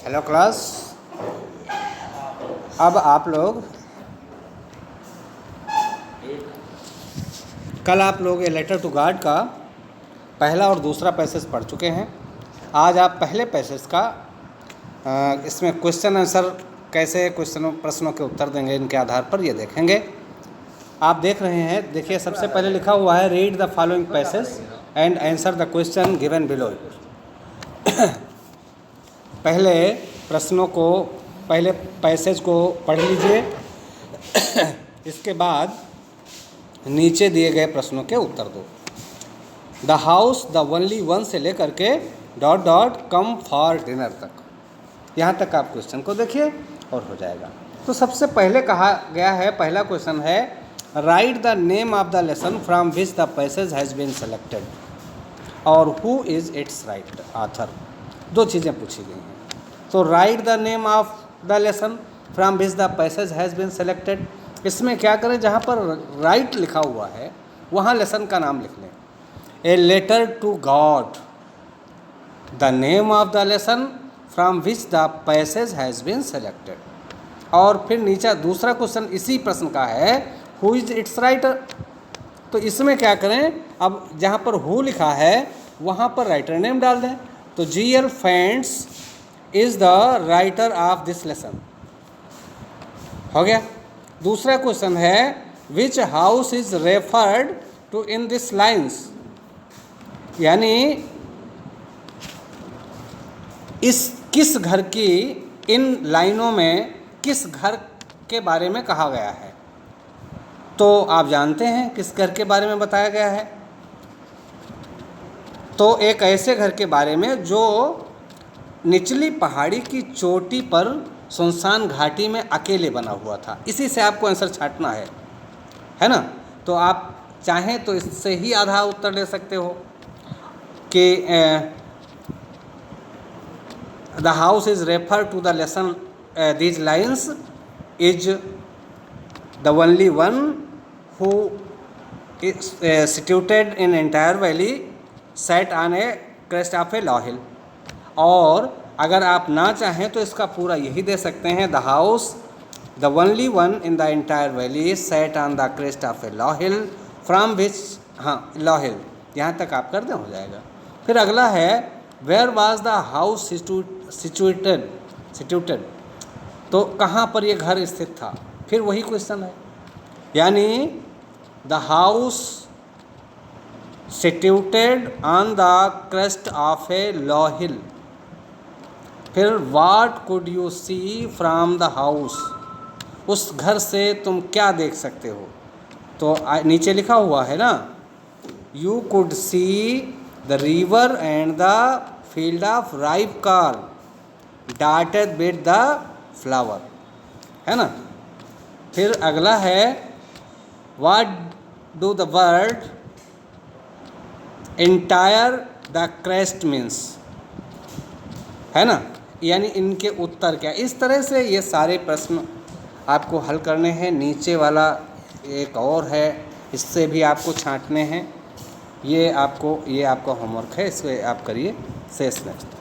Hello class. अब आप लोग कल आप लोग ये लेटर टू गॉड का पहला और दूसरा पैसेज पढ़ चुके हैं। आज आप पहले पैसेज का इसमें क्वेश्चन आंसर कैसे प्रश्नों के उत्तर देंगे, इनके आधार पर ये देखेंगे। आप देख रहे हैं, देखिए सबसे पहले लिखा हुआ है read the following passage and answer the question given below it. पहले प्रश्नों को, पहले पैसेज को पढ़ लीजिए, इसके बाद नीचे दिए गए प्रश्नों के उत्तर दो। The house the only one से लेकर के dot dot come for dinner तक, यहाँ तक आप क्वेश्चन को देखिए और हो जाएगा। तो सबसे पहले कहा गया है, पहला क्वेश्चन है write the name of the lesson from which the passage has been selected और who is its right author. दो चीज़ें पूछी गई हैं। तो write the name of the lesson from which the passage has been selected, इसमें क्या करें, जहाँ पर राइट लिखा हुआ है वहाँ लेसन का नाम लिख लें। A letter to God, the name of the lesson from which the passage has been selected. और फिर नीचे दूसरा क्वेश्चन इसी प्रश्न का है हु इज इट्स राइटर। तो इसमें क्या करें, अब जहाँ पर हु लिखा है वहाँ पर राइटर नेम डाल दें। तो G.L. Fentz is the writer of this lesson, हो गया। दूसरा क्वेश्चन है which house is referred to in this lines, यानी इस किस घर की इन लाइनों में किस घर के बारे में कहा गया है। तो आप जानते हैं किस घर के बारे में बताया गया है। तो एक ऐसे घर के बारे में जो निचली पहाड़ी की चोटी पर सुनसान घाटी में अकेले बना हुआ था। इसी से आपको आंसर छांटना है ना। तो आप चाहें तो इससे ही आधा उत्तर दे सकते हो कि the house is refer to the lesson these lines is the only one who is situated in entire valley set on a crest of a low hill. और अगर आप ना चाहें तो इसका पूरा यही दे सकते हैं the house the only one in the entire valley set on the crest of a low hill from which, हाँ लॉ हिल, यहाँ तक आप कर दें हो जाएगा। फिर अगला है where was the house situated, तो कहाँ पर ये घर स्थित था। फिर वही क्वेश्चन है, यानी the house situated on the crest of a low hill. फिर what could you see from the house, उस घर से तुम क्या देख सकते हो। तो नीचे लिखा हुआ है ना, you could see the river and the field of ripe corn dotted with the flower, है ना। फिर अगला है what do the word entire the crest means, है ना। यानी इनके उत्तर क्या। इस तरह से ये सारे प्रश्न आपको हल करने हैं। नीचे वाला एक और है, इससे भी आपको छांटने हैं। ये आपका होमवर्क है, इसको आप करिए। शेष नेक्स्ट।